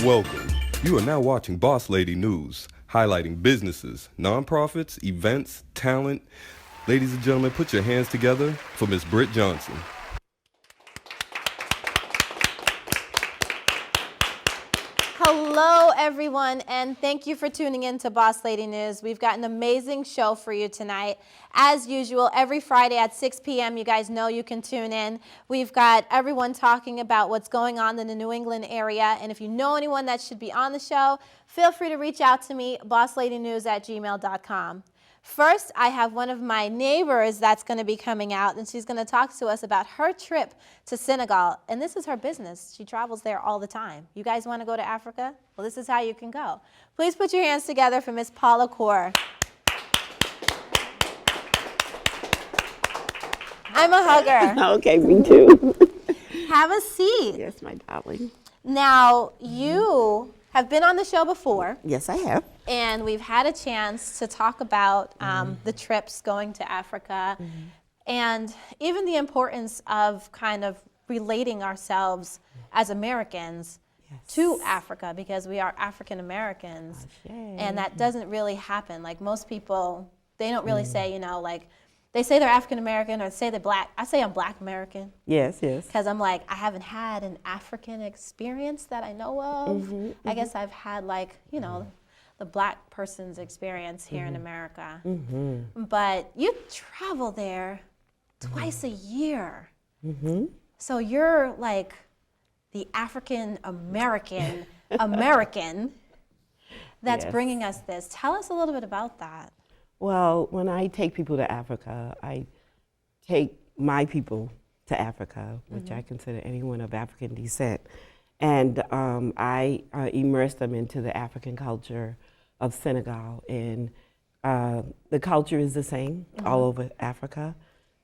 Welcome. You are now watching Boss Lady News, highlighting businesses, nonprofits, events, talent. Ladies and gentlemen, put your hands together for Miss Britt Johnson. Hello, everyone, and thank you for tuning in to Boss Lady News. We've got an amazing show for you tonight. As usual, every Friday at 6 p.m., you guys know you can tune in. We've got everyone talking about what's going on in the New England area, and if you know anyone that should be on the show, feel free to reach out to me, bossladynews@gmail.com. First, I have one of my neighbors that's going to be coming out, and she's going to talk to us about her trip to Senegal. And this is her business. She travels there all the time. You guys want to go to Africa? Well, this is how you can go. Please put your hands together for Miss Paula Coar. I'm a hugger. Okay, me too. Have a seat. Yes, my darling. Now, you have been on the show before. Yes, I have. And we've had a chance to talk about the trips going to Africa and even the importance of kind of relating ourselves as Americans to Africa, because we are African Americans. And that doesn't really happen. Like most people, they don't really say, you know, like they say they're African American or say they're black. I say I'm Black American. Yes, yes. Because I'm like, I haven't had an African experience that I know of. I guess I've had like, you know, the black person's experience here in America. But you travel there twice a year. So you're like the African American that's bringing us this. Tell us a little bit about that. Well, when I take people to Africa, I take my people to Africa, which I consider anyone of African descent. And I immerse them into the African culture of Senegal. And the culture is the same all over Africa.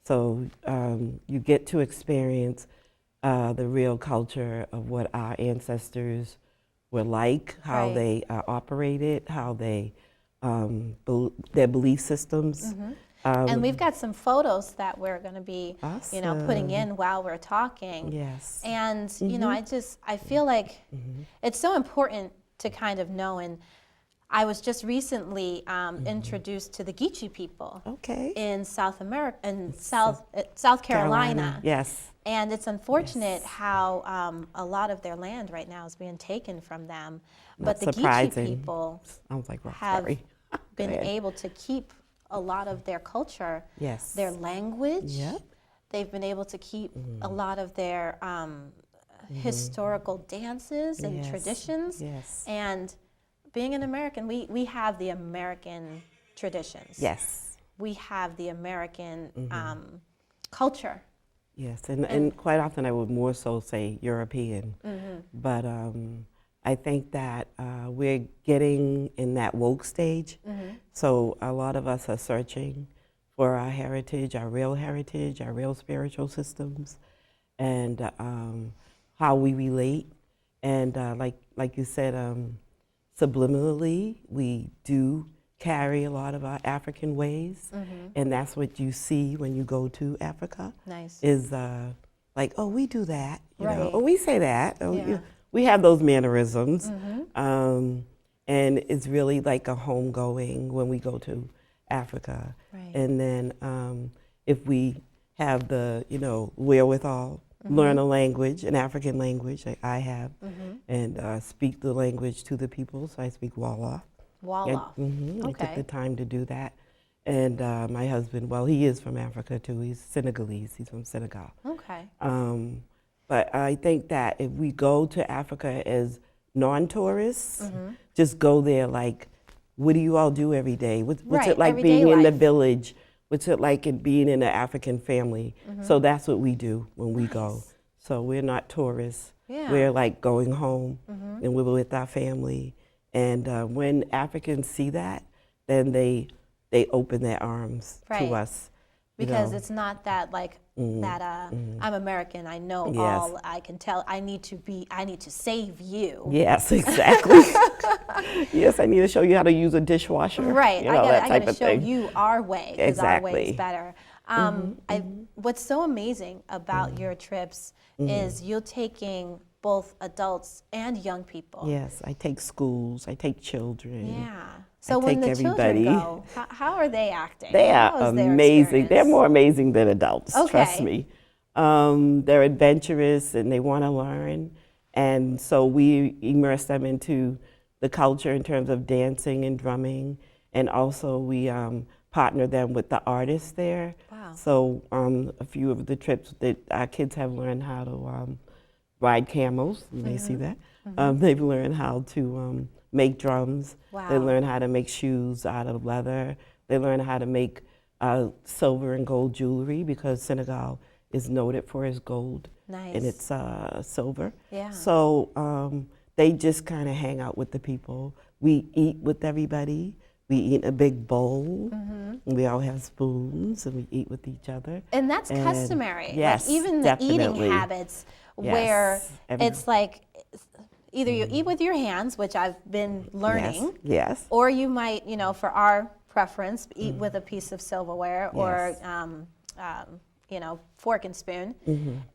So you get to experience the real culture of what our ancestors were like, how they operated, how they, their belief systems. And we've got some photos that we're going to be, you know, putting in while we're talking. Yes. And, you know, I feel like it's so important to kind of know. And I was just recently introduced to the Geechee people in South America, in South Carolina. Yes. And it's unfortunate how a lot of their land right now is being taken from them. But the Geechee people have been able to keep a lot of their culture, their language. They've been able to keep a lot of their historical dances and traditions. And being an American, we have the American traditions. We have the American culture. Yes, and quite often I would more so say European. But I think that we're getting in that woke stage. So a lot of us are searching for our heritage, our real spiritual systems, and how we relate. And like you said, subliminally, we do carry a lot of our African ways, and that's what you see when you go to Africa. Is like, oh, we do that, you know, or we say that. Oh, we have those mannerisms, and it's really like a homegoing when we go to Africa. And then if we have the, you know, wherewithal, learn a language, an African language, like I have, and speak the language to the people. So I speak Wolof. Wolof. I took the time to do that. And my husband, well, he is from Africa too. He's Senegalese. He's from Senegal. But I think that if we go to Africa as non-tourists, just go there like, what do you all do every day? What's it like being in the village? What's it like being in an African family? So that's what we do when we go. So we're not tourists. We're like going home and we're with our family. And when Africans see that, then they open their arms to us. Because it's not that like that I'm American, I know all, I can tell, I need to save you. Yes, exactly. Yes, I need to show you how to use a dishwasher. Right, you know, I gotta show you our way, because our way is better. Mm-hmm. What's so amazing about your trips is you're taking both adults and young people. Yes, I take schools, I take children. Yeah. So when take the children everybody. go, how are they acting? They How are is their amazing. They're experience? more amazing than adults, Okay. trust me. They're adventurous and they want to learn. And so we immerse them into the culture in terms of dancing and drumming. And also we partner them with the artists there. Wow. So a few of the trips that our kids have learned how to ride camels, you may see that. They've learned how to make drums. Wow. They learn how to make shoes out of leather. They learn how to make silver and gold jewelry because Senegal is noted for its gold Nice. and its silver. Yeah. So they just kind of hang out with the people. We eat with everybody. We eat in a big bowl. And we all have spoons and we eat with each other. And that's customary. Yes, like even definitely. the eating habits where it's like either you eat with your hands, which I've been learning, Yes. or you might, for our preference, eat with a piece of silverware or, fork and spoon.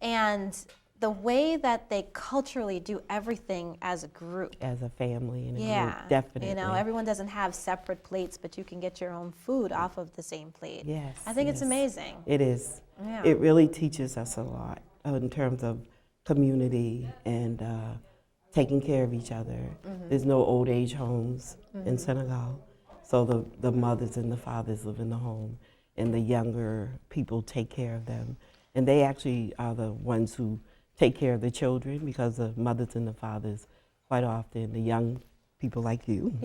And the way that they culturally do everything as a group. As a family and a Yeah, group, definitely. everyone doesn't have separate plates, but you can get your own food off of the same plate. Yes. I think it's yes. amazing. It is. Yeah. It really teaches us a lot in terms of community and taking care of each other. There's no old age homes in Senegal. So the mothers and the fathers live in the home and the younger people take care of them. And they actually are the ones who take care of the children because the mothers and the fathers, quite often, the young people like you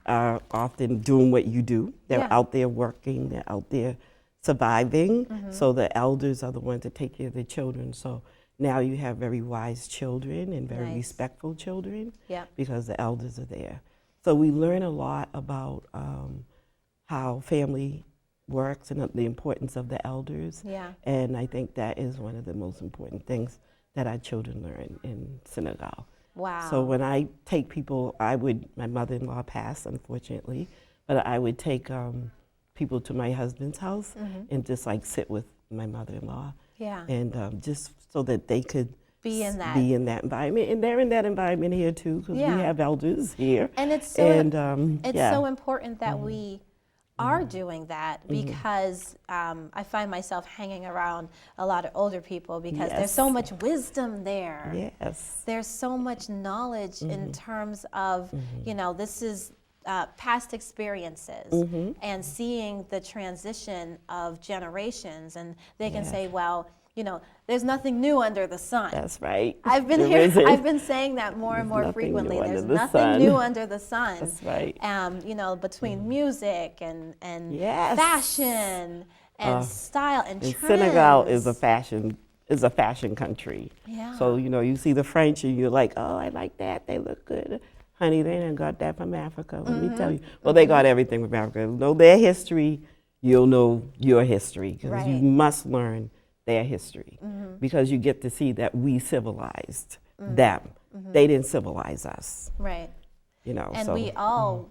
are often doing what you do. They're out there working, they're out there surviving. So the elders are the ones that take care of the children. So now you have very wise children and very respectful children because the elders are there. So we learn a lot about how family works and the importance of the elders. And I think that is one of the most important things that our children learn in Senegal. Wow. So when I take people, my mother-in-law passed, unfortunately, but I would take people to my husband's house and just like sit with my mother-in-law. And just so that they could be in that environment. And they're in that environment here too, because we have elders here. And it's so important that we are doing that because I find myself hanging around a lot of older people because there's so much wisdom there. There's so much knowledge in terms of, this is past experiences and seeing the transition of generations, and they can say, well, there's nothing new under the sun. That's right. I've been saying that more and more frequently. There's nothing new under the sun. That's right. Between music and fashion and style and trends. Senegal is a fashion country. Yeah. So you see the French and you're like, oh, I like that. They look good. Honey, they done got that from Africa. Let me tell you. Well, they got everything from Africa. Know their history, you'll know your history because you must learn their history because you get to see that we civilized them. They didn't civilize us. Right. And so, we all,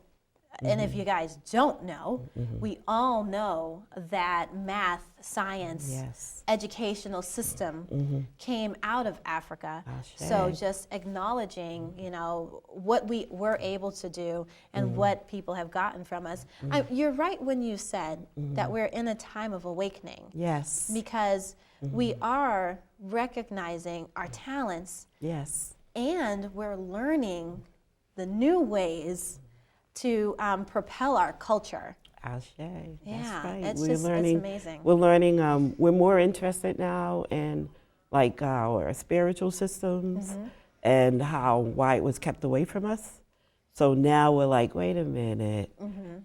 and if you guys don't know, we all know that math, science, educational system came out of Africa. So just acknowledging, what we were able to do and what people have gotten from us. You're right when you said that we're in a time of awakening. Yes. Because we are recognizing our talents. And we're learning the new ways to propel our culture. That's right. It's it's amazing. We're learning, we're more interested now in like our spiritual systems and why it was kept away from us. So now we're like, wait a minute,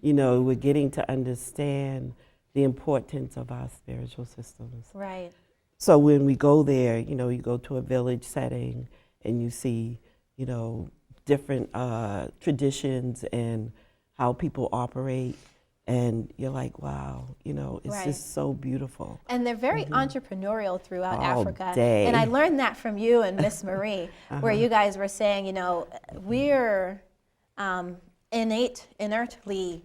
we're getting to understand the importance of our spiritual systems. Right. So when we go there, you go to a village setting and you see, different traditions and how people operate, and you're like, wow, it's just so beautiful. And they're very entrepreneurial throughout Africa. Day. And I learned that from you and Miss Marie, where you guys were saying, we're innately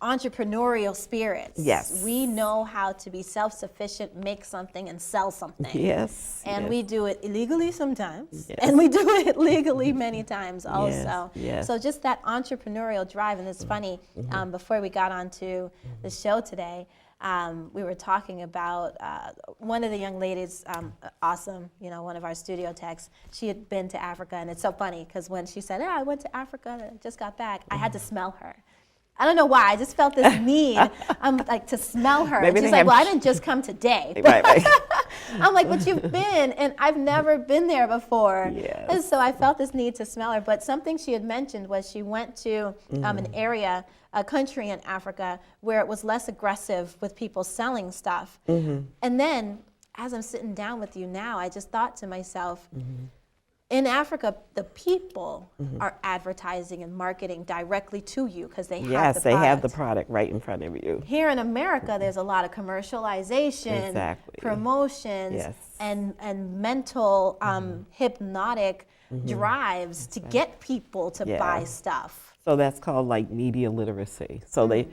entrepreneurial spirits. Yes. We know how to be self-sufficient, make something, and sell something. Yes. And yes. we do it illegally sometimes, Yes. and we do it legally many times also. Yes. So just that entrepreneurial drive, and it's funny, before we got onto the show today, we were talking about one of the young ladies, awesome, one of our studio techs, she had been to Africa, and it's so funny because when she said, I went to Africa and I just got back, I had to smell her. I don't know why, I just felt this need, like to smell her. Maybe and she's they like, well, I have didn't just come today. Right. I'm like, but you've been, and I've never been there before. Yes. And so I felt this need to smell her. But something she had mentioned was she went to an area, a country in Africa, where it was less aggressive with people selling stuff. And then, as I'm sitting down with you now, I just thought to myself, in Africa, the people are advertising and marketing directly to you because they have the product. Yes, they have the product right in front of you. Here in America, there's a lot of commercialization, Exactly. promotions, Yes. and mental hypnotic drives to get people to buy stuff. So that's called like media literacy. So they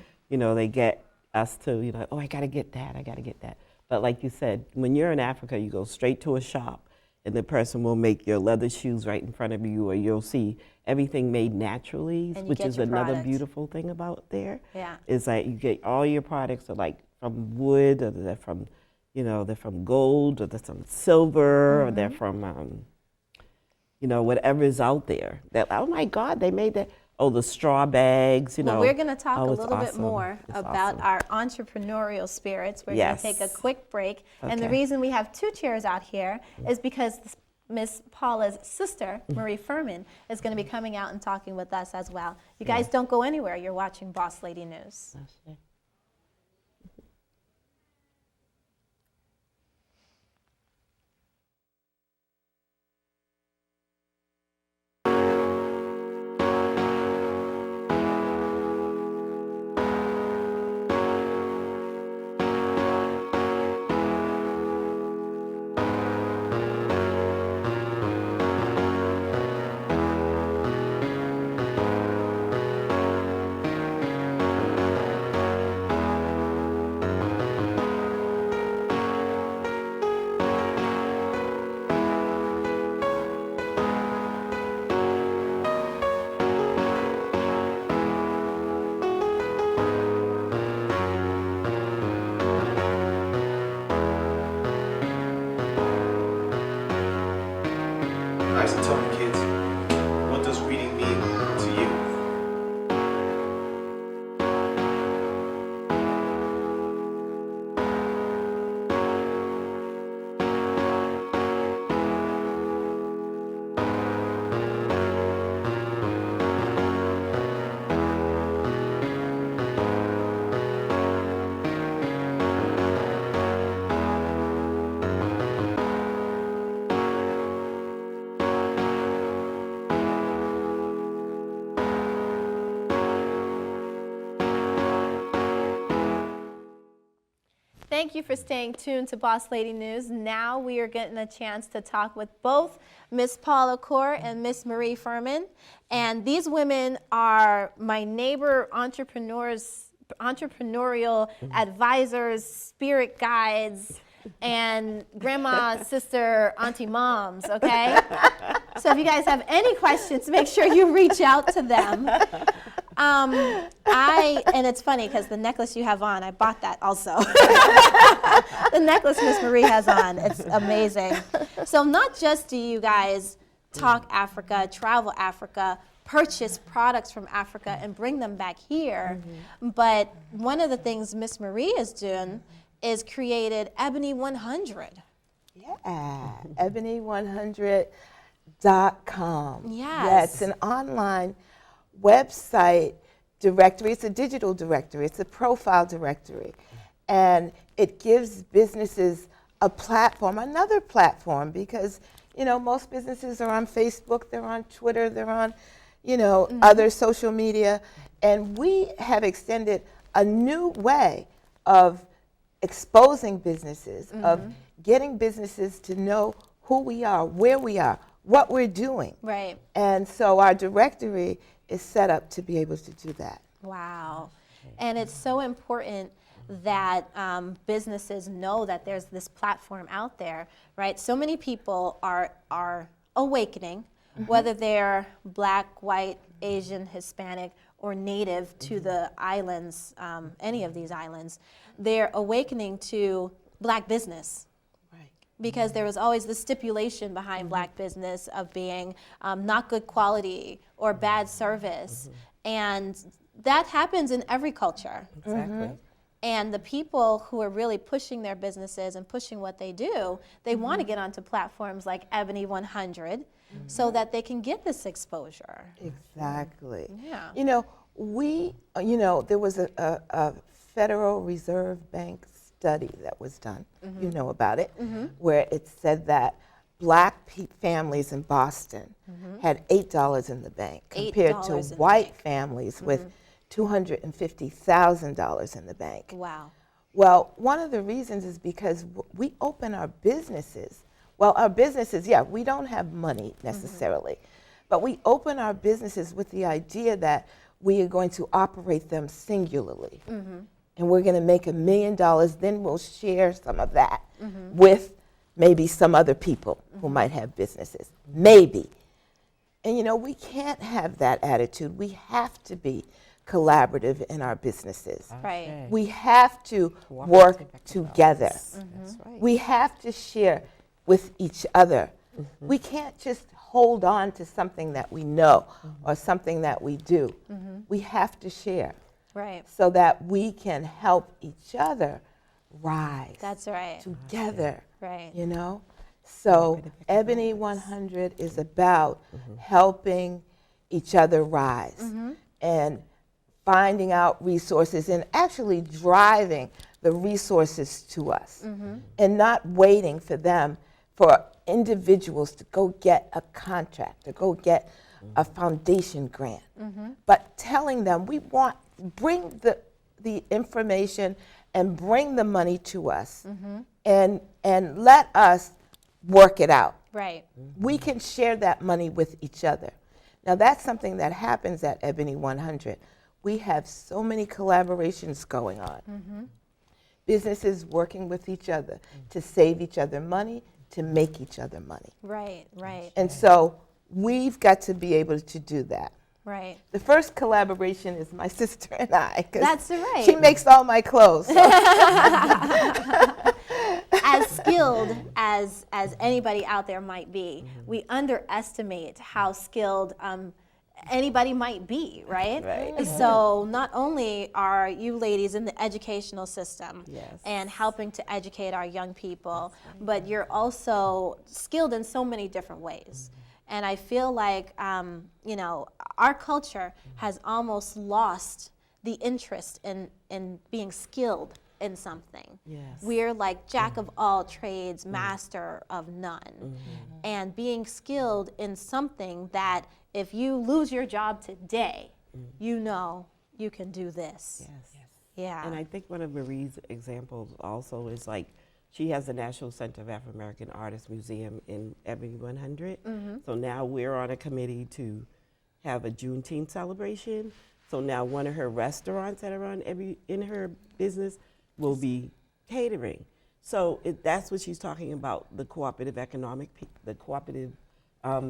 get us to, oh, I got to get that, I got to get that. But like you said, when you're in Africa, you go straight to a shop, and the person will make your leather shoes right in front of you, or you'll see everything made naturally, And you which get is your another product. beautiful thing about there. Yeah. Is that you get all your products are like from wood, or they're from, they're from gold, or they're from silver, or they're from, whatever is out there. That, oh my God, they made that. Oh, the straw bags, Well, we're going to talk a it's little bit awesome. more It's about awesome. our entrepreneurial spirits. We're going to take a quick break. And the Okay. reason we have two chairs out here is because Miss Paula's sister, Marie Firmin, is going to be coming out and talking with us as well. You guys don't go anywhere. You're watching Boss Lady News. Nice, and tell me, kids, what does reading mean to you? Thank you for staying tuned to Boss Lady News. Now we are getting a chance to talk with both Miss Paula Coar and Miss Marie Firmin. And these women are my neighbor entrepreneurs, entrepreneurial advisors, spirit guides, and grandma, sister, auntie moms, okay? So if you guys have any questions, make sure you reach out to them. And it's funny because the necklace you have on, I bought that also. The necklace Miss Marie has on, it's amazing. So not just do you guys talk Africa, travel Africa, purchase products from Africa and bring them back here, but one of the things Miss Marie is doing is created Ebony 100. Yeah, ebony100.com. Yes. Yeah, it's an online website directory. It's a digital directory. It's a profile directory. And it gives businesses a platform, another platform, because, most businesses are on Facebook, they're on Twitter, they're on, other social media. And we have extended a new way of exposing businesses, of getting businesses to know who we are, where we are, what we're doing. Right. And so our directory is set up to be able to do that. Wow. And it's so important that businesses know that there's this platform out there, right? So many people are awakening, whether they're Black, white, Asian, Hispanic, or native to the islands, any of these islands. They're awakening to Black business. Because there was always the stipulation behind Black business of being not good quality or bad service. And that happens in every culture. Exactly. And the people who are really pushing their businesses and pushing what they do, they want to get onto platforms like Ebony 100 so that they can get this exposure. Exactly. Yeah. You know, there was a Federal Reserve Bank study that was done, you know about it, where it said that Black families in Boston had $8 in the bank compared to $8 in the white bank. families with $250,000 in the bank. Wow. Well, one of the reasons is because we open our businesses. Well, our businesses, yeah, we don't have money necessarily, but we open our businesses with the idea that we are going to operate them singularly. And we're going to make $1 million, then we'll share some of that with maybe some other people who might have businesses. Maybe. And you know, we can't have that attitude. We have to be collaborative in our businesses. Right. We have to work together. That's right. We have to share with each other. We can't just hold on to something that we know or something that we do. We have to share. Right. So that we can help each other rise. That's right. Together. Right. You know? So Ebony 100 is about helping each other rise and finding out resources and actually driving the resources to us and not waiting for them, for individuals to go get a contract, to go get a foundation grant, but telling them bring the information and bring the money to us and let us work it out. Right. We can share that money with each other. Now that's something that happens at Ebony 100. We have so many collaborations going on. Businesses working with each other to save each other money, to make each other money. Right. Right. And so we've got to be able to do that. Right. The first collaboration is my sister and I. 'Cause That's right. she makes all my clothes. So. As skilled as anybody out there might be, we underestimate how skilled anybody might be, right? Right. So not only are you ladies in the educational system and helping to educate our young people, but you're also skilled in so many different ways. And I feel like, you know, our culture has almost lost the interest in being skilled in something. Yes. We're like jack of all trades, master of none. And being skilled in something that if you lose your job today, you know you can do this. Yes. Yeah. And I think one of Marie's examples also is like, she has the National Center of African American Artists Museum in Ebony 100. So now we're on a committee to have a Juneteenth celebration. So now one of her restaurants that are on in her business will be catering. So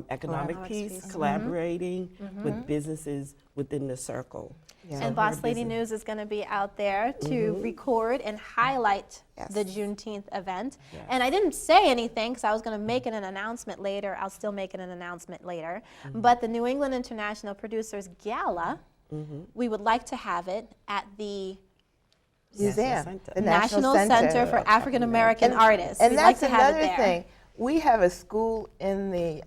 economic piece, collaborating with businesses within the circle. Yeah. And Boss Lady News is going to be out there to record and highlight the Juneteenth event. Yes. And I didn't say anything because I was going to make it an announcement later. I'll still make it an announcement later. But the New England International Producers Gala, we would like to have it at the Museum, Center. the National Center for African American Artists. And We'd that's like to have it another there. thing. We have a school in the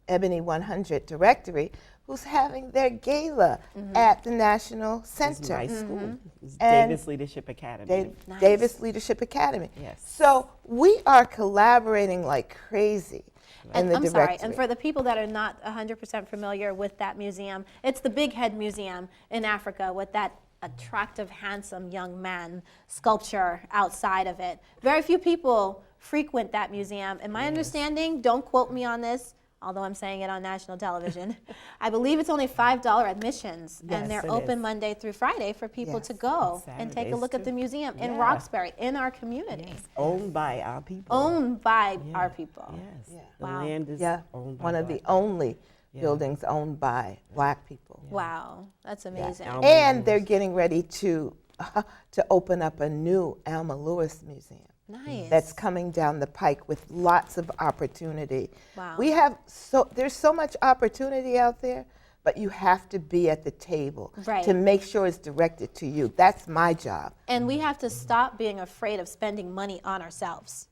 Ebony 100 directory who's having their gala at the National It's Center. my school. It's And Davis Leadership Academy. Nice. Davis Leadership Academy. Yes. So we are collaborating like crazy in And the I'm directory. sorry, and for the people that are not 100% familiar with that museum, it's the Big Head Museum in Africa with that attractive, handsome young man sculpture outside of it. Very few people frequent that museum. And my understanding, don't quote me on this, although I'm saying it on national television. I believe it's only $5 admissions, Yes, and they're it open is. Monday through Friday for people to Yes. go And and take a Saturdays look at the too. museum in Yeah. Roxbury, in our community, Owned by our people. owned by Yeah. our people. Yes. Yeah. The Wow. land is Yeah, owned by one of Black the only Yeah. buildings owned by Black people. Wow, that's amazing. Alma And Lewis. they're getting ready to open up a new Alma Lewis Museum. Nice. That's coming down the pike with lots of opportunity. Wow. There's so much opportunity out there, but you have to be at the table Right. to make sure it's directed to you. That's my job. And we have to stop being afraid of spending money on ourselves.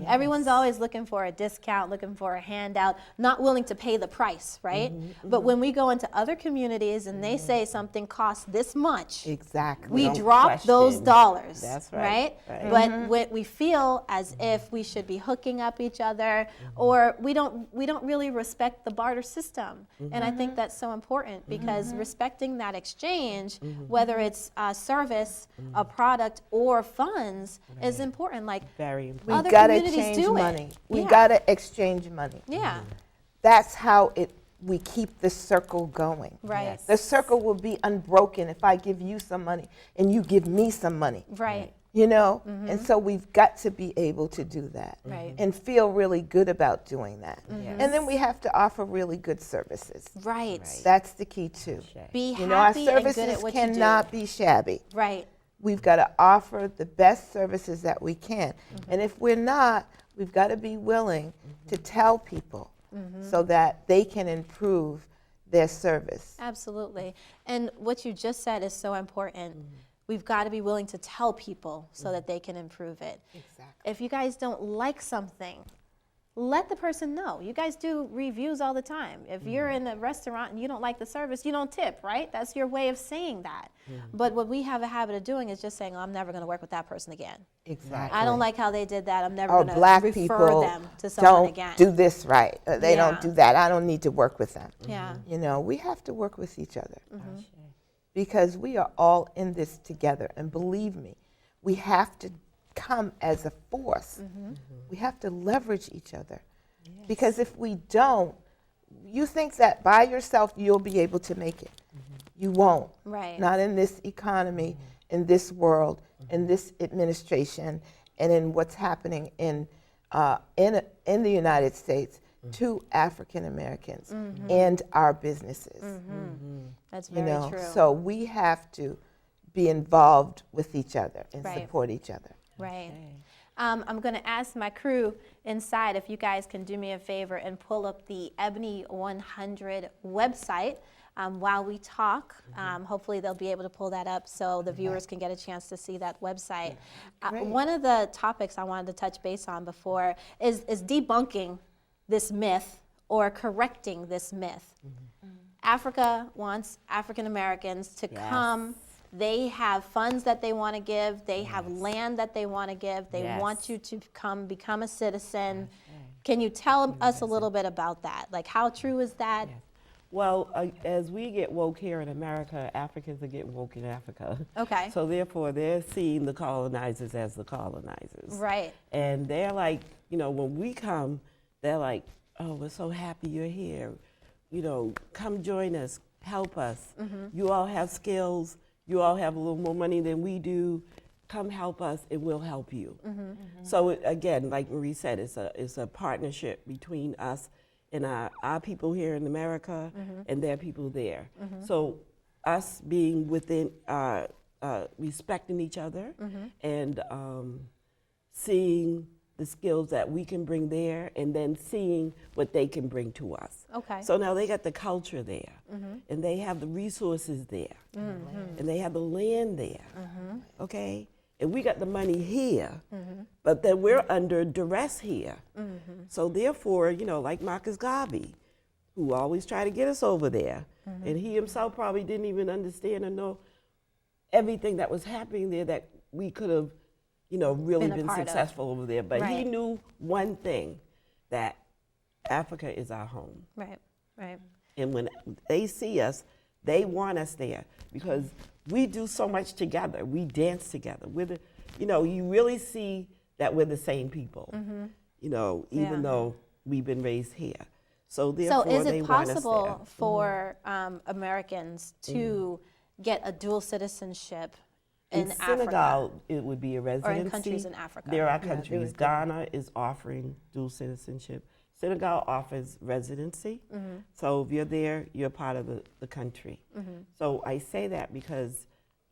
Everyone's always looking for a discount, looking for a handout, not willing to pay the price, right? But when we go into other communities and they say something costs this much, Exactly. we don't drop those question. dollars. That's right, right. But we feel as if we should be hooking up each other, or we don't really respect the barter system. And I think that's so important, because respecting that exchange, whether it's a service, a product, or funds, is important. Like Very important. We other gotta communities exchange do it. money. We Yeah. gotta exchange money. Yeah, That's how we keep the circle going. right, Yes. The circle will be unbroken if I give you some money and you give me some money. right, You know? And so we've got to be able to do that. Right. And feel really good about doing that. Yes. And then we have to offer really good services. right. That's the key too. Be You know, our happy and good services at what you do. cannot be shabby. Right, We've got to offer the best services that we can. And if we're not, we've got to be willing to tell people so that they can improve their service. absolutely. And what you just said is so important. We've got to be willing to tell people so that they can improve it. Exactly. If you guys don't like something, let the person know. You guys do reviews all the time. If you're in a restaurant and you don't like the service, you don't tip, right? That's your way of saying that. But what we have a habit of doing is just saying, oh, I'm never going to work with that person again. Exactly. I don't like how they did that. I'm never Or going to Black refer people them to someone don't again. do this right. They Yeah. don't do that. I don't need to work with them. Yeah. You know, we have to work with each other because we are all in this together. And believe me, we have to come as a force. We have to leverage each other. Because if we don't, you think that by yourself you'll be able to make it. You won't. Right. Not in this economy, in this world, in this administration, and in what's happening in the United States to African Americans and our businesses. That's You very know, true. so we have to be involved with each other and Right. support each other. Right. I'm going to ask my crew inside if you guys can do me a favor and pull up the Ebony 100 website while we talk. Hopefully they'll be able to pull that up so the viewers can get a chance to see that website. Great. One of the topics I wanted to touch base on before is debunking this myth or correcting this myth. Africa wants African Americans to Yes. come. They have funds that they want to give. They have land that they want to give. They Yes. want you to come become a citizen. Can you tell us a little bit about that? Like, how true is that? Well, as we get woke here in America, Africans are getting woke in Africa. Okay. So therefore, they're seeing the colonizers as the colonizers. Right. And they're like, you know, when we come, they're like, oh, we're so happy you're here. You know, come join us, help us. You all have skills. You all have a little more money than we do. Come help us, and we'll help you. So again, like Marie said, it's a partnership between us and our people here in America and their people there. So us being within, respecting each other and seeing the skills that we can bring there, and then seeing what they can bring to us. Okay. So now they got the culture there, and they have the resources there, and they have the land there, okay? And we got the money here, but then we're under duress here. So therefore, you know, like Marcus Garvey, who always tried to get us over there, and he himself probably didn't even understand or know everything that was happening there that we could have, you know, really Been a been part of. successful over there. But he Right. knew one thing, that Africa is our home. Right. Right. And when they see us, they want us there because we do so much together. We dance together. You know, you really see that we're the same people, you know, even Yeah. though we've been raised here. So therefore, So is they it want us possible there. for Americans to get a dual citizenship in Africa? Senegal, it would be a residency. countries in Africa. There are they countries. would do. Ghana is offering dual citizenship. Senegal offers residency. So if you're there, you're part of the country. So I say that because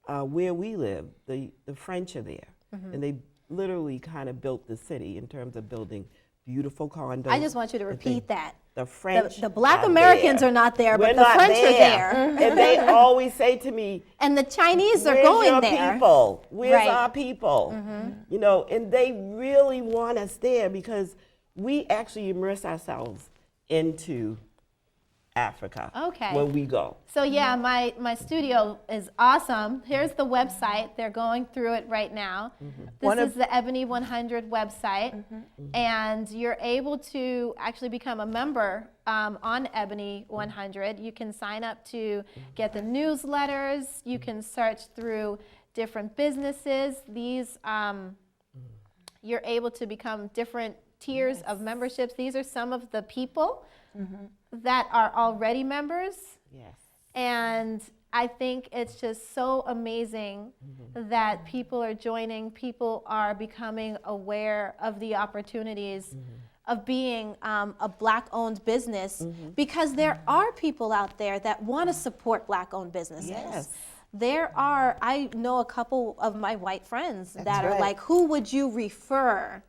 where we live, the French are there. And they literally kind of built the city in terms of building beautiful condos. I just want you to that they- repeat that. The French The Black are Americans there. are not there, We're but the not French are there. And they always say to me, And the Chinese are where's going your there. people? Where's Right. our people? You know, and they really want us there because we actually immerse ourselves into Africa Okay. when we go. So yeah, my studio is awesome. Here's the website. They're going through it right now. This is the Ebony 100 website. And you're able to actually become a member on Ebony 100. You can sign up to get the newsletters. You can search through different businesses. These, you're able to become different tiers of memberships. These are some of the people that are already members. Yes. And I think it's just so amazing that people are joining, people are becoming aware of the opportunities of being a Black-owned business, because there are people out there that want to support Black-owned businesses. Yes. There are, I know a couple of my white friends that are right. like, who would you refer?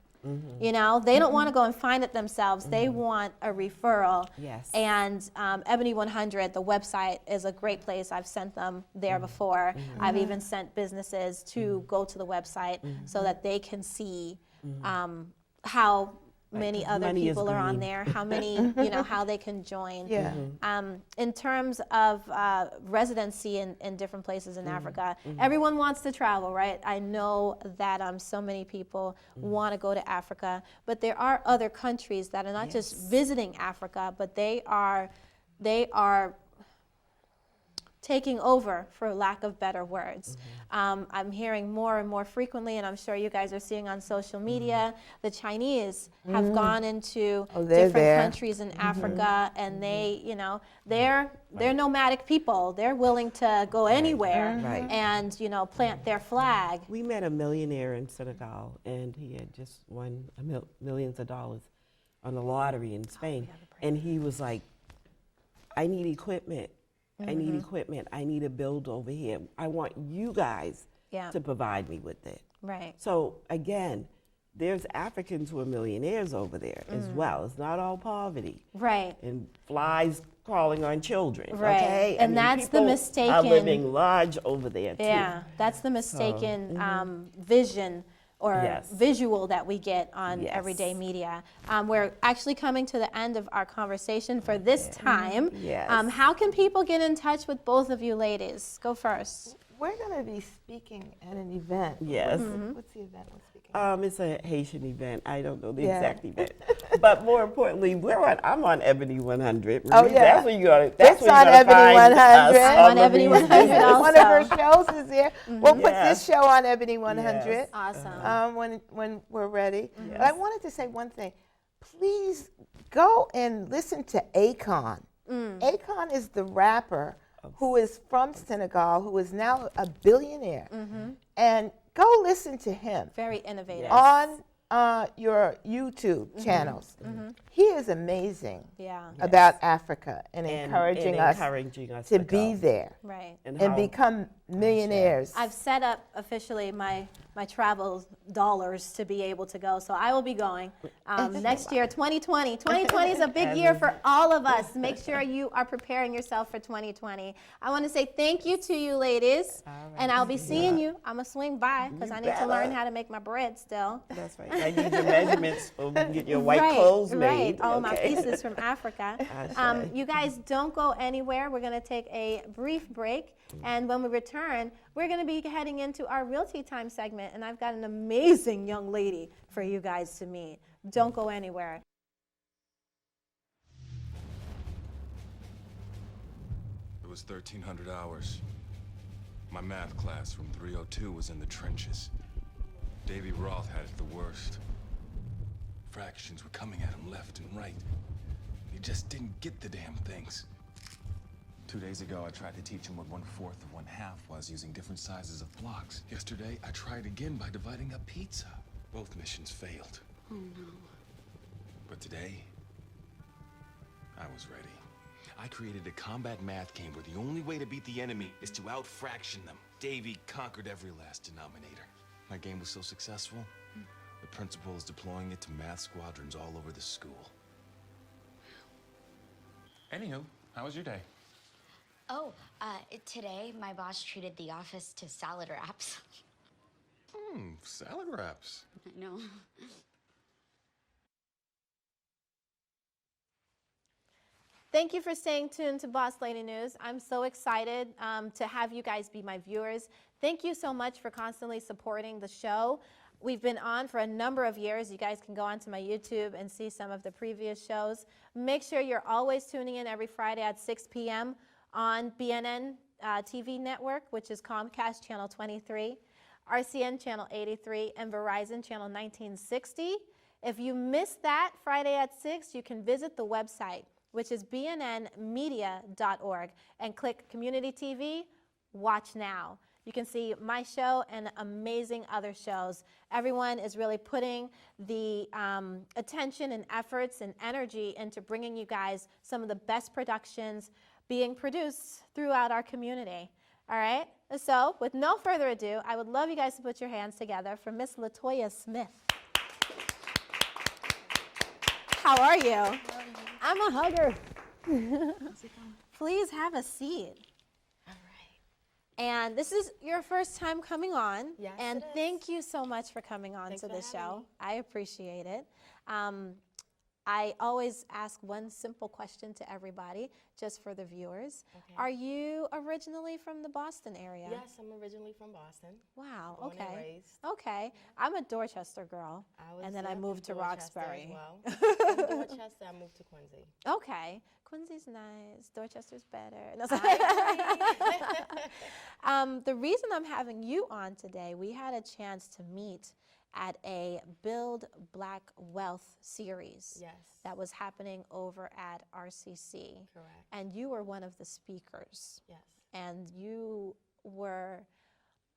You know, they don't want to go and find it themselves. They want a referral. Yes. And Ebony 100, the website, is a great place. I've sent them there before. I've even sent businesses to go to the website so that they can see how many other money is people are on green. there, how many, you know, how they can join. Yeah. In terms of residency in different places in Africa, everyone wants to travel, right? I know that so many people want to go to Africa, but there are other countries that are not just visiting Africa, but they are taking over, for lack of better words. I'm hearing more and more frequently, and I'm sure you guys are seeing on social media, the Chinese have gone into they're different there. countries in Africa, and they, you know, they're nomadic people. They're willing to go anywhere Right. and, you know, plant their flag. We met a millionaire in Senegal, and he had just won millions of dollars on the lottery in Spain. And he was like, I need equipment. I need equipment. I need a build over here. I want you guys Yeah. to provide me with it. Right. So again, there's Africans who are millionaires over there as well. It's not all poverty. Right. And flies crawling on children. Right. Okay? And that's the people mistaken- are living large over there too. Yeah, that's the mistaken vision or Yes. visual that we get on Yes. everyday media. We're actually coming to the end of our conversation for this time. Yes. How can people get in touch with both of you ladies? Go first. We're going to be speaking at an event. Yes. What's the event we're speaking at? It's a Haitian event. I don't know the Yeah. exact event, but more importantly, I'm on Ebony 100. Oh, Marie, yeah. That's where you're gonna. That's It's where on you're gonna Ebony find 100. us I'm on Ebony Marie's 100 business. also. One of her shows is there. We'll put Yeah. this show on Ebony 100 Yes. Awesome. when we're ready. But I wanted to say one thing. Please go and listen to Akon. Akon is the rapper who is from Senegal, who is now a billionaire. And go listen to him Very innovative. Yes. on your YouTube channels. He is amazing Yeah, about Africa and And encouraging us to be go. there right. and how- become millionaires. I've set up officially my travel dollars to be able to go, so I will be going next year, 2020. 2020 is a big year for all of us. Make sure you are preparing yourself for 2020. I want to say thank you to you ladies, and I'll be seeing you. I'm going to swing by because I need to learn how to make my bread still. That's right. I need your measurements so we can get your white right, clothes right. made. All my okay? pieces from Africa. Ashe. You guys don't go anywhere. We're going to take a brief break. And when we return, we're going to be heading into our Realty Time segment. And I've got an amazing young lady for you guys to meet. Don't go anywhere. It was 1,300 hours. My math class from 302 was in the trenches. Davy Roth had it the worst. Fractions were coming at him left and right. You just didn't get the damn things. 2 days ago, I tried to teach him what 1/4 of 1/2 was using different sizes of blocks. Yesterday, I tried again by dividing up pizza. Both missions failed. Oh no. But today, I was ready. I created a combat math game where the only way to beat the enemy is to out-fraction them. Davy conquered every last denominator. My game was so successful, the principal is deploying it to math squadrons all over the school. Anywho, how was your day? Oh, today my boss treated the office to salad wraps. Salad wraps. I know. Thank you for staying tuned to Boss Lady News. I'm so excited to have you guys be my viewers. Thank you so much for constantly supporting the show. We've been on for a number of years. You guys can go onto my YouTube and see some of the previous shows. Make sure you're always tuning in every Friday at 6 p.m. on BNN TV network, which is Comcast Channel 23, RCN Channel 83, and Verizon Channel 1960. If you missed that Friday at 6, you can visit the website, which is bnnmedia.org, and click Community TV, Watch Now. You can see my show and amazing other shows. Everyone is really putting the attention and efforts and energy into bringing you guys some of the best productions being produced throughout our community. All right? So, with no further ado, I would love you guys to put your hands together for Miss Latoya Smith. How are you? I'm a hugger. Please have a seat. All right. And this is your first time coming on. Yes, and it is. thank you so much for coming on Thanks to for the having show. me. I appreciate it. I always ask one simple question to everybody, just for the viewers. Okay. Are you originally from the Boston area? Yes, I'm originally from Boston. Wow, Born and okay. raised. Okay. I'm a Dorchester girl, and then I yep, moved to in Dorchester Roxbury. As well. From Dorchester, I moved to Quincy. Okay. Quincy's nice. Dorchester's better. No, the reason I'm having you on today, we had a chance to meet at a Build Black Wealth series Yes. that was happening over at RCC. Correct. And you were one of the speakers. Yes. And you were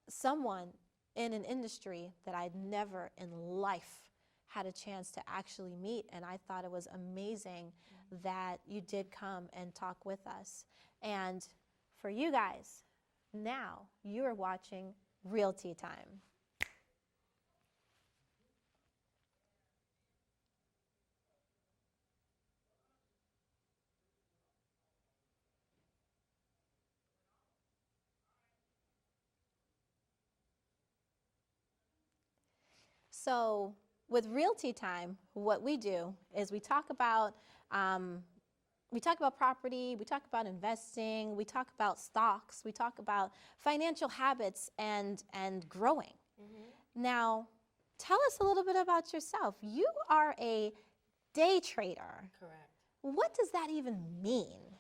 someone in an industry that I'd never in life had a chance to actually meet. And I thought it was amazing that you did come and talk with us. And for you guys, now you are watching Realty Time. So with Realty Time, what we do is we talk about property, we talk about investing, we talk about stocks, we talk about financial habits and growing. Mm-hmm. Now, tell us a little bit about yourself. You are a day trader. Correct. What does that even mean?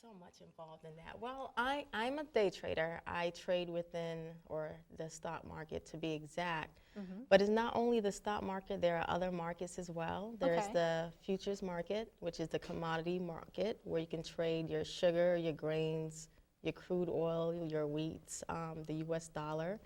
So much involved in that. Well, I'm a day trader. I trade within, or the stock market to be exact. Mm-hmm. But it's not only the stock market, there are other markets as well. There's the futures market, which is the commodity market, where you can trade your sugar, your grains, your crude oil, your wheats, the US dollar.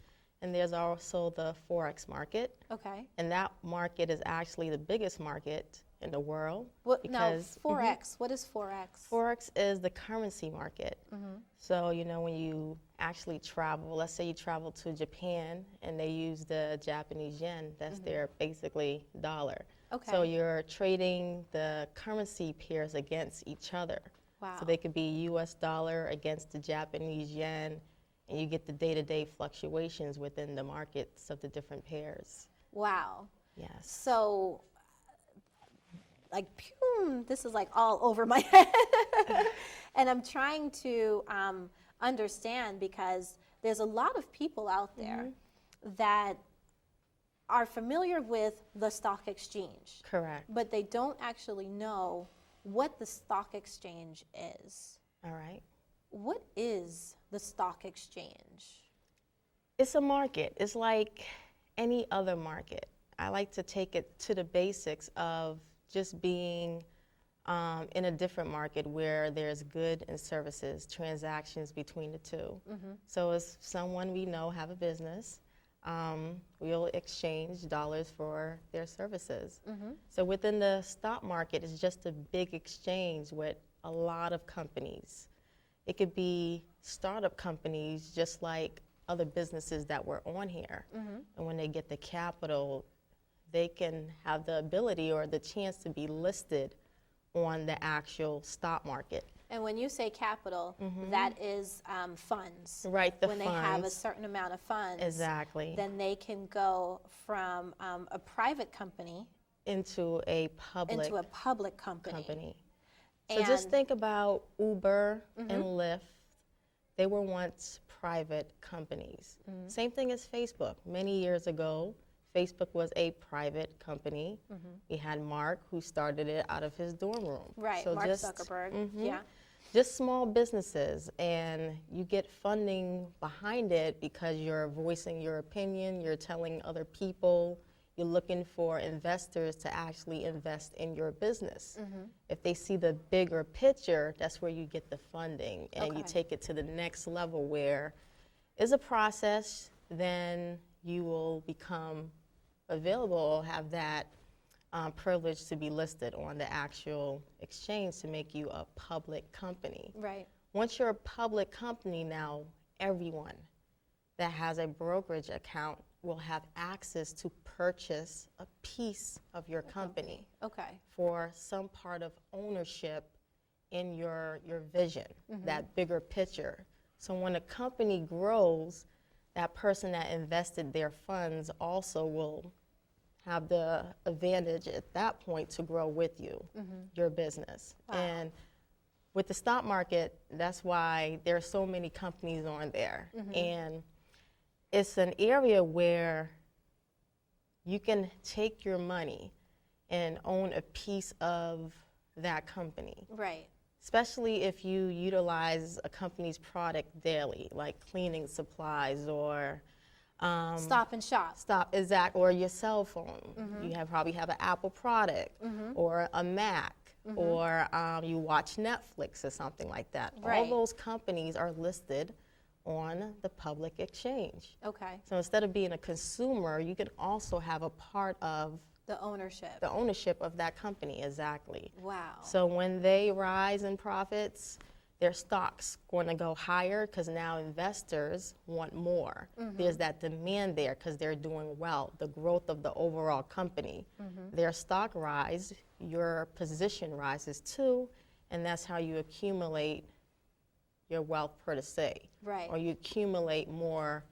And there's also the Forex market. Okay. And that market is actually the biggest market in the world. Because Forex, what is Forex? Forex is the currency market. Mm-hmm. So, you know, when you actually travel, let's say you travel to Japan and they use the Japanese yen, that's their basically dollar. Okay. So you're trading the currency pairs against each other. Wow. So they could be US dollar against the Japanese yen, and you get the day-to-day fluctuations within the markets of the different pairs. Wow. Yes. So, like, pew, this is like all over my head. And I'm trying to understand, because there's a lot of people out there that are familiar with the stock exchange. Correct. But they don't actually know what the stock exchange is. All right. What is the stock exchange? It's a market. It's like any other market. I like to take it to the basics of just being in a different market where there's goods and services, transactions between the two. So if someone we know have a business, we'll exchange dollars for their services. So within the stock market, it's just a big exchange with a lot of companies. It could be startup companies just like other businesses that were on here. And when they get the capital, they can have the ability or the chance to be listed on the actual stock market. And when you say capital, that is funds. Right, the when funds. When they have a certain amount of funds, Exactly. then they can go from a private company into a public company. So just think about Uber and Lyft. They were once private companies. Same thing as Facebook. Many years ago, Facebook was a private company. We had Mark, who started it out of his dorm room. Right, so Mark Zuckerberg, yeah. Just small businesses, and you get funding behind it because you're voicing your opinion, you're telling other people, you're looking for investors to actually invest in your business. If they see the bigger picture, that's where you get the funding, and you take it to the next level where it's a process, then you will become available or have that privilege to be listed on the actual exchange to make you a public company. Right. Once you're a public company now, everyone that has a brokerage account will have access to purchase a piece of your company for some part of ownership in your vision, that bigger picture. So when a company grows, that person that invested their funds also will have the advantage at that point to grow with you, your business. And with the stock market, that's why there are so many companies on there. And it's an area where you can take your money and own a piece of that company. Right. Especially if you utilize a company's product daily, like cleaning supplies or Stop and Shop. Or your cell phone. You probably have an Apple product or a Mac or you watch Netflix or something like that. Right. All those companies are listed on the public exchange. Okay. So instead of being a consumer, you can also have a part of the ownership. The ownership of that company, exactly. Wow. So when they rise in profits, their stock's going to go higher because now investors want more. There's that demand there because they're doing well, the growth of the overall company. Their stock rise, your position rises too, and that's how you accumulate your wealth per se. Right. Or you accumulate more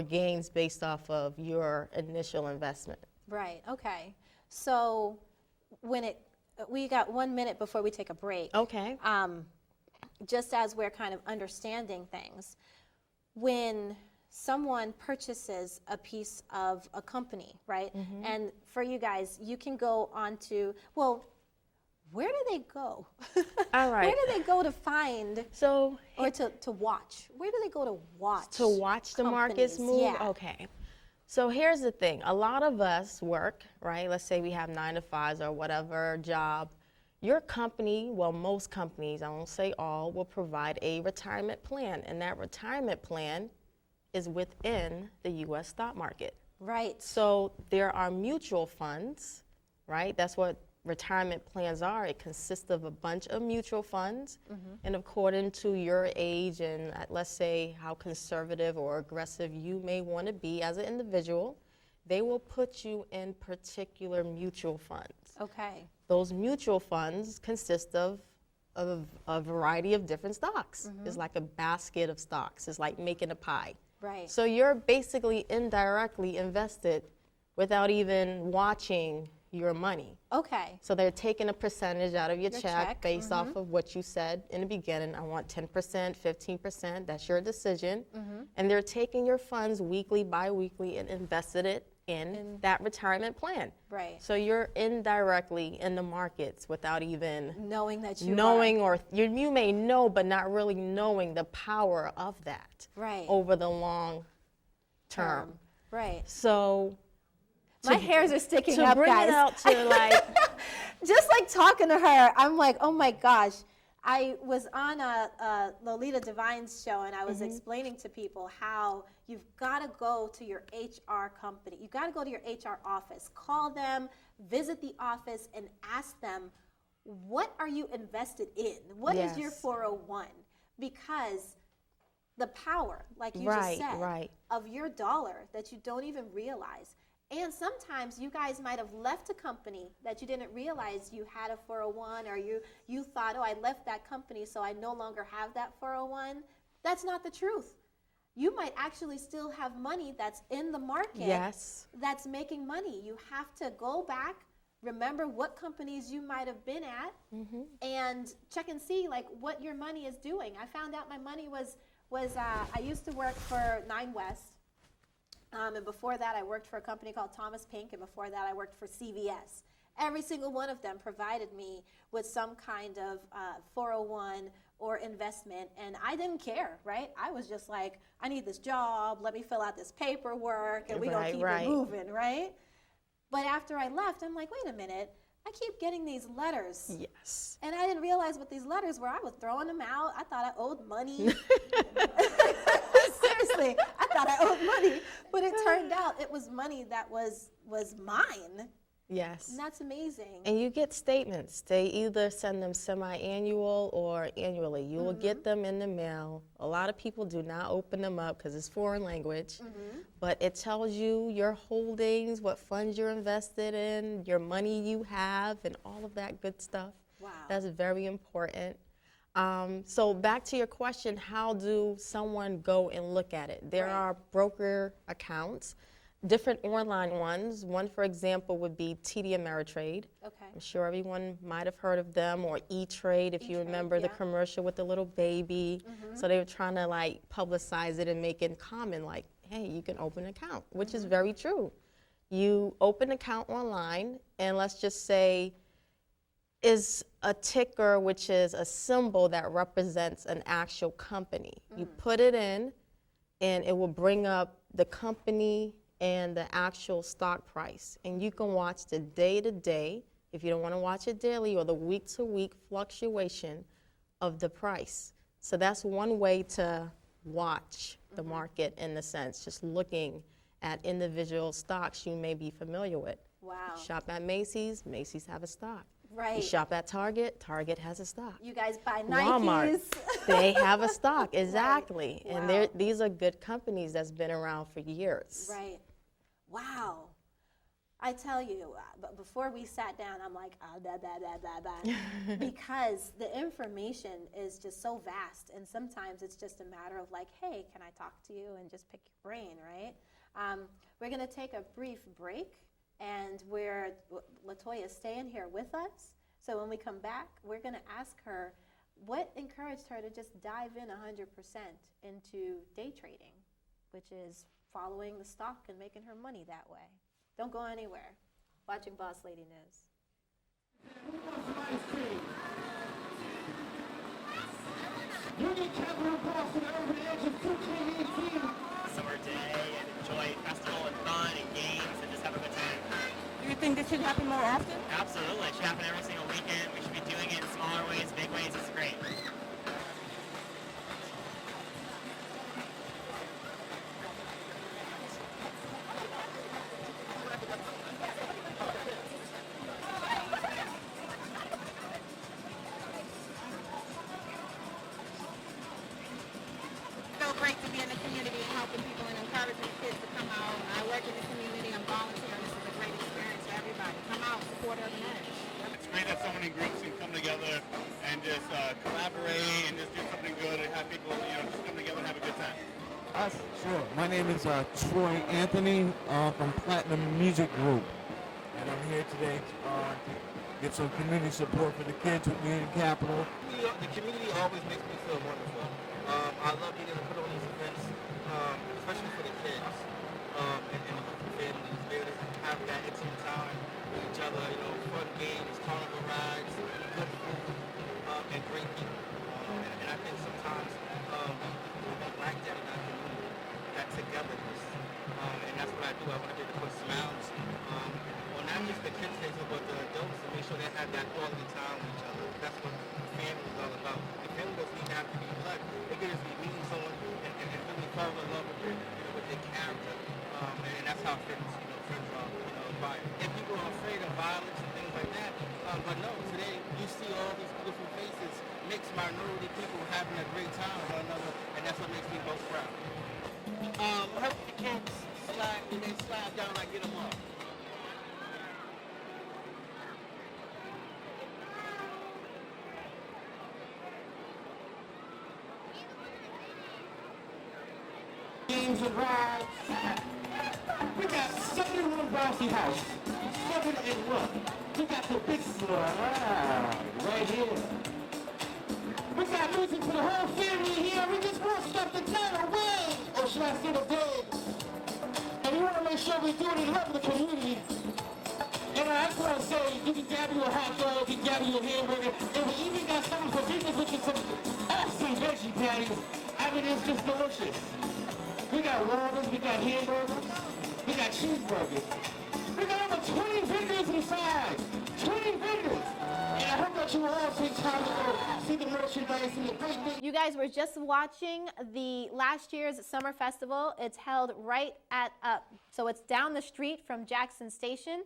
gains based off of your initial investment. Right, okay. So we got 1 minute before we take a break. Okay. Just as we're kind of understanding things, when someone purchases a piece of a company, right? And for you guys, you can go on to, well, where do they go? All right. Where do they go to find or to watch? Where do they go to watch? To watch the markets move? Yeah. Okay. So here's the thing. A lot of us work, right? Let's say we have 9 to 5s or whatever job. Your company, well, most companies, I won't say all, will provide a retirement plan. And that retirement plan is within the U.S. stock market. Right. So there are mutual funds, right? That's what retirement plans are. It consists of a bunch of mutual funds. And according to your age and let's say how conservative or aggressive you may want to be as an individual, they will put you in particular mutual funds. Okay. Those mutual funds consist of a variety of different stocks. It's like a basket of stocks. It's like making a pie. Right. So you're basically indirectly invested without even watching your money. Okay. So they're taking a percentage out of your check check, based off of what you said in the beginning. I want 10%, 15%. That's your decision. And they're taking your funds weekly, bi-weekly, and invested it in that retirement plan. Right. So you're indirectly in the markets without even knowing that you or you may know, but not really knowing the power of that over the long term. Right. So my hairs are sticking up, to bring guys. it out to like just like talking to her, I'm like, oh my gosh. I was on a Lolita Devine's show, and I was explaining to people how you've got to go to your HR company. You've got to go to your HR office, call them, visit the office, and ask them, what are you invested in? What is your 401? Because the power, like you just said, of your dollar that you don't even realize. And sometimes you guys might have left a company that you didn't realize you had a 401, or you thought, oh, I left that company, so I no longer have that 401. That's not the truth. You might actually still have money that's in the market that's making money. You have to go back, remember what companies you might have been at, and check and see like what your money is doing. I found out my money was I used to work for 9 West. And before that, I worked for a company called Thomas Pink, and before that, I worked for CVS. Every single one of them provided me with some kind of 401 or investment, and I didn't care, right? I was just like, I need this job, let me fill out this paperwork, and we're going to keep it moving, right? But after I left, I'm like, wait a minute, I keep getting these letters. Yes. And I didn't realize what these letters were. I was throwing them out. I thought I owed money. Seriously, I thought I owed money. But it turned out it was money that was mine. Yes. And that's amazing. And you get statements. They either send them semi-annual or annually. You will get them in the mail. A lot of people do not open them up because it's foreign language. But it tells you your holdings, what funds you're invested in, your money you have, and all of that good stuff. Wow. That's very important. So back to your question, how do someone go and look at it? There are broker accounts. Different online ones. One, for example, would be TD Ameritrade. Okay. I'm sure everyone might have heard of them, or E-Trade, if you remember the commercial with the little baby. So they were trying to like publicize it and make it common, like, hey, you can open an account, which is very true. You open an account online, and let's just say is a ticker, which is a symbol that represents an actual company. You put it in, and it will bring up the company and the actual stock price. And you can watch the day-to-day, if you don't want to watch it daily, or the week-to-week fluctuation of the price. So that's one way to watch the market in the sense, just looking at individual stocks you may be familiar with. Wow. You shop at Macy's, Macy's have a stock. Right. You shop at Target, Target has a stock. You guys buy Nikes. Walmart, they have a stock, exactly. Right. And Wow. these are good companies that's been around for years. Right. Wow. I tell you, but before we sat down, I'm like, because the information is just so vast, and sometimes it's just a matter of like, hey, can I talk to you and just pick your brain, right? We're going to take a brief break, and Latoya's staying here with us. So when we come back, we're going to ask her what encouraged her to just dive in 100% into day trading, which is following the stock and making her money that way. Don't go anywhere. Watching Boss Lady News. Summer day and enjoy festival and fun and games and just have a good time. Do you think this should happen more often? Absolutely. It should happen every single weekend. We should be doing it in smaller ways, big ways. It's great. So great to be in the community and helping people and encouraging kids to come out. I work in the community. I'm volunteering. This is a great experience for everybody. Come out, support Urban Edge. It's great that so many groups can come together and just collaborate and just do something good and have people, just come together and have a good time. Sure. My name is Troy Anthony from Platinum Music Group, and I'm here today to get some community support for the kids with Union Capital. The community always makes me feel wonderful. I love being able to put on these events, especially for the kids and families. They're able to have that intimate time with each other, fun games, carnival rides, good food, and great people. And I think sometimes we don't like that in our community, that togetherness. And that's what I do. I want to be able to put smiles on not just the kids' faces, but the adults, and make sure they have quality time with each other. That's what family is all about. The family doesn't even have to be blood. It can just be meeting someone and really fall in love with their character. And that's how friends are, acquired. And people are afraid of violence and things like that. But no, today you see all these beautiful faces, mixed minority people having a great time with one another, and that's what makes me most proud. Help the kids slide, when they slide down, I get them off. Games and rides. We got 71 bouncy house, 7 and 1. We got the big slide right here. We got music for the whole family here. We just want stuff to turn away. Or should I say the day? And we want to make sure we do it in love with the community. And I just want to say, you can grab you a hot dog, you can grab you a hamburger, and we even got something for vegans, which is some awesome veggie patties. I mean, it's just delicious. We got burgers, we got hamburgers, we got cheeseburgers. We got over 20 vendors inside. 20 vendors. And I hope that you will all take time to go see the merchandise and the great things. You guys were just watching the last year's summer festival. It's held right at so it's down the street from Jackson Station.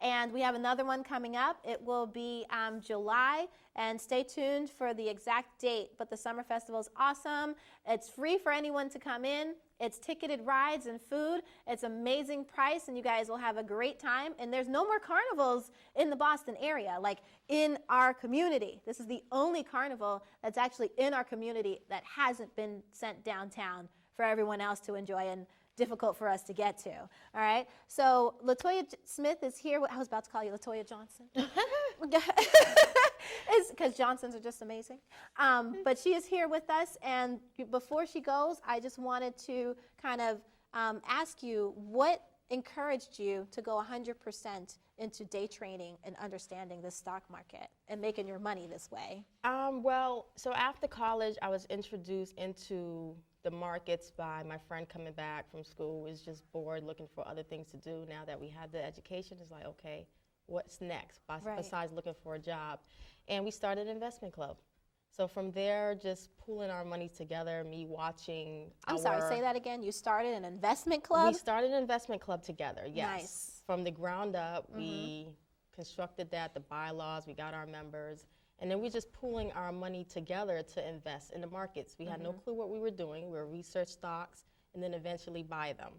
And we have another one coming up. It will be July, and stay tuned for the exact date. But the summer festival is awesome. It's free for anyone to come in. It's ticketed rides and food. It's amazing price, and you guys will have a great time. And there's no more carnivals in the Boston area, like in our community. This is the only carnival that's actually in our community that hasn't been sent downtown for everyone else to enjoy and difficult for us to get to. All right. So Latoya Smith is here. I was about to call you Latoya Johnson. It's because Johnsons are just amazing. But she is here with us. And before she goes, I just wanted to kind of ask you what encouraged you to go 100% into day trading and understanding the stock market and making your money this way? Well, so after college, I was introduced into the markets by my friend coming back from school, was just bored looking for other things to do. Now that we had the education, it's like, okay, what's next besides looking for a job? And we started an investment club. So from there, just pooling our money together, me watching I'm sorry, say that again. You started an investment club? We started an investment club together, yes. Nice. From the ground up, we constructed that, the bylaws, we got our members, and then we just pooling our money together to invest in the markets. We had no clue what we were doing. We were research stocks and then eventually buy them.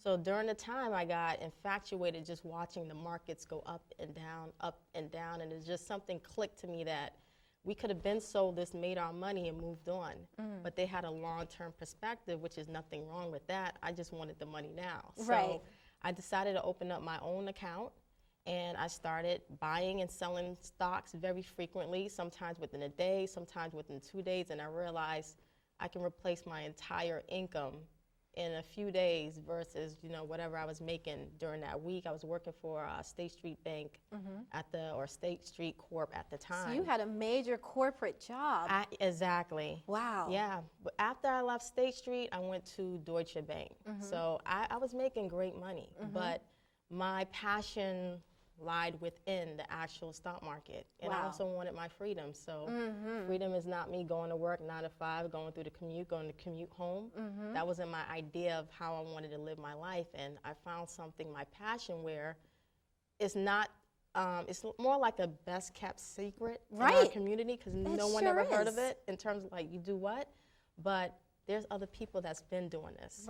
So during the time, I got infatuated just watching the markets go up and down, and it's just something clicked to me that we could have been sold this, made our money, and moved on. But they had a long-term perspective, which is nothing wrong with that. I just wanted the money now. So I decided to open up my own account, and I started buying and selling stocks very frequently, sometimes within a day, sometimes within 2 days, and I realized I can replace my entire income in a few days versus, whatever I was making during that week. I was working for State Street Bank or State Street Corp at the time. So you had a major corporate job. Exactly. Wow. Yeah, but after I left State Street, I went to Deutsche Bank. So I was making great money, but my passion lied within the actual stock market. And I also wanted my freedom. So freedom is not me going to work 9 to 5, going through the commute, going to commute home. That wasn't my idea of how I wanted to live my life. And I found something, my passion, where it's not, it's more like a best kept secret in our community, because no one ever heard of it in terms of like, you do what? But there's other people that's been doing this.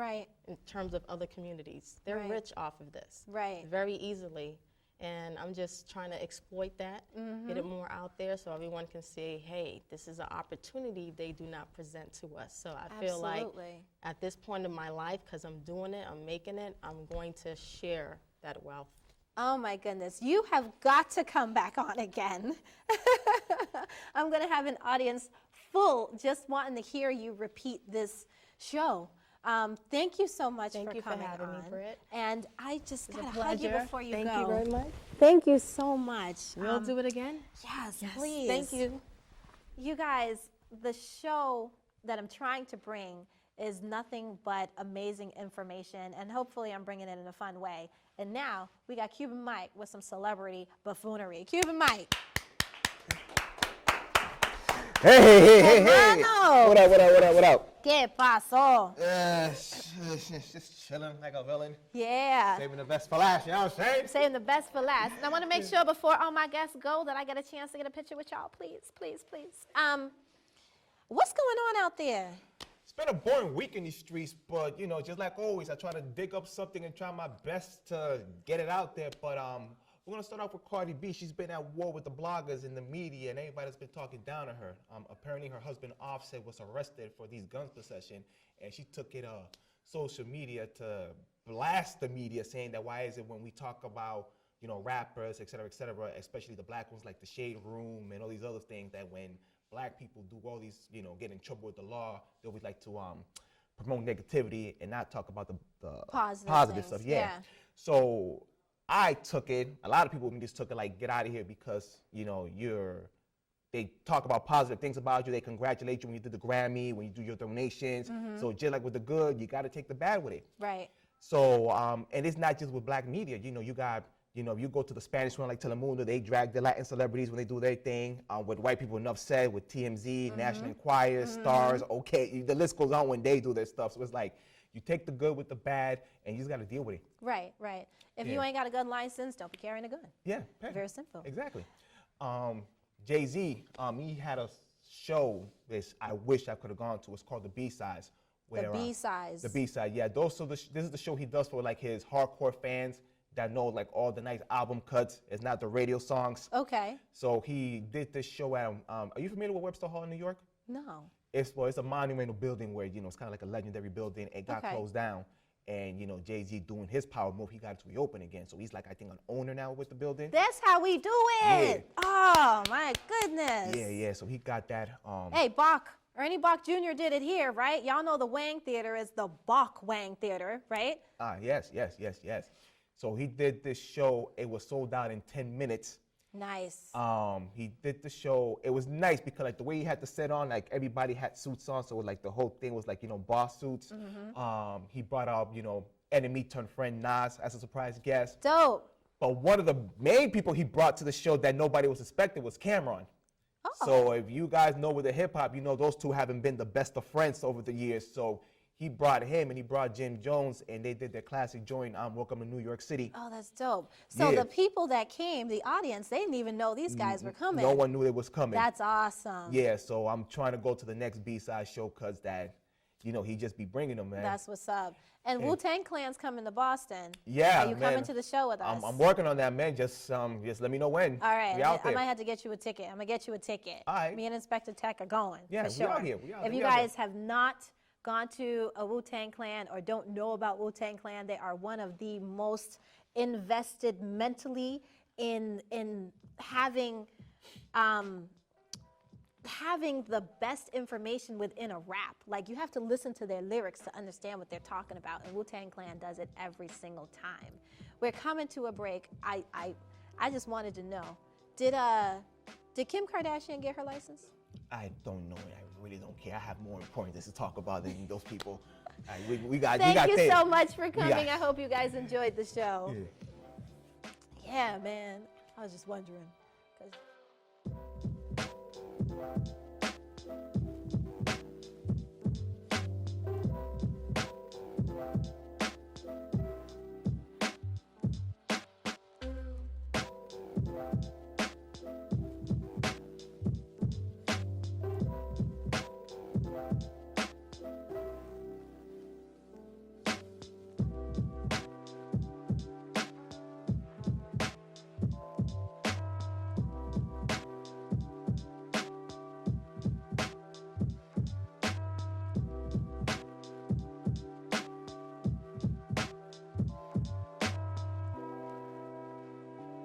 In terms of other communities. They're rich off of this. Very easily. And I'm just trying to exploit that, get it more out there so everyone can say, hey, this is an opportunity they do not present to us. So I feel like at this point in my life, because I'm doing it, I'm making it, I'm going to share that wealth. Oh my goodness, you have got to come back on again. I'm going to have an audience full just wanting to hear you repeat this show. Thank you so much for coming for having me, Britt. And I just got to hug you before you go. Thank you very much. Thank you so much. We'll do it again? Yes, please. Thank you. You guys, the show that I'm trying to bring is nothing but amazing information, and hopefully I'm bringing it in a fun way. And now we got Cuban Mike with some celebrity buffoonery. Cuban Mike. Hey. Hermano. What up? ¿Qué pasó? Just chilling like a villain. Yeah. Saving the best for last, you know what I'm saying? Saving the best for last. And I want to make sure before all my guests go that I get a chance to get a picture with y'all. Please. What's going on out there? It's been a boring week in these streets, but you know, just like always, I try to dig up something and try my best to get it out there. But we're gonna start off with Cardi B. She's been at war with the bloggers and the media and everybody that's been talking down to her. Apparently, her husband Offset was arrested for these guns possession, and she took it social media to blast the media, saying that why is it when we talk about rappers, et cetera, especially the black ones like the Shade Room and all these other things, that when black people do all these, get in trouble with the law, they always like to promote negativity and not talk about the positive stuff. Yeah. So I took it. A lot of people just took it like, get out of here, because they talk about positive things about you. They congratulate you when you do the Grammy, when you do your donations. Mm-hmm. So just like with the good, you got to take the bad with it. Right. So and it's not just with black media. You got. You go to the Spanish one like Telemundo, they drag the Latin celebrities when they do their thing. With white people, enough said, with TMZ, mm-hmm. National Enquirer, Stars, okay, the list goes on when they do their stuff. So it's like, you take the good with the bad, and you just got to deal with it. Right. If you ain't got a gun license, don't be carrying a gun. Yeah. Very simple. Exactly. Jay-Z, he had a show that I wish I could have gone to. It's called The B-Sides. The B-Sides. The B-Side, yeah. This is the show he does for like his hardcore fans that know like all the nice album cuts. It's not the radio songs. Okay. So he did this show at, are you familiar with Webster Hall in New York? No. It's a monumental building where, it's kind of like a legendary building. It got closed down. And, Jay-Z doing his power move, he got it to reopen again. So he's like, I think, an owner now with the building. That's how we do it. Yeah. Oh, my goodness. Yeah. So he got that. Hey, Bach. Ernie Bach Jr. did it here, right? Y'all know the Wang Theater is the Bach Wang Theater, right? Yes. So he did this show. It was sold out in 10 minutes. Nice. He did the show. It was nice because like the way he had the set on, like everybody had suits on, so like the whole thing was like boss suits. Mm-hmm. He brought out enemy turned friend Nas as a surprise guest. Dope. But one of the main people he brought to the show that nobody was expecting was Cameron. Oh. So if you guys know with the hip hop, those two haven't been the best of friends over the years. So he brought him and he brought Jim Jones, and they did their classic joint, Welcome to New York City. Oh, that's dope. So the people that came, the audience, they didn't even know these guys were coming. No one knew it was coming. That's awesome. Yeah, so I'm trying to go to the next B-side show because that, he just be bringing them, man. That's what's up. And Wu-Tang Clan's coming to Boston. Yeah, Are you coming to the show with us? I'm working on that, man. Just let me know when. All right, I might have to get you a ticket. I'm going to get you a ticket. All right. Me and Inspector Tech are going, for sure. We out here. If you guys have not gone to a Wu-Tang Clan or don't know about Wu-Tang Clan, they are one of the most invested mentally in having the best information within a rap. Like, you have to listen to their lyrics to understand what they're talking about, and Wu-Tang Clan does it every single time. We're coming to a break. I just wanted to know, did Kim Kardashian get her license? I don't know. I really don't care. I have more important things to talk about than those people. We got. Thank you so much for coming. I hope you guys enjoyed the show. Yeah, man. I was just wondering.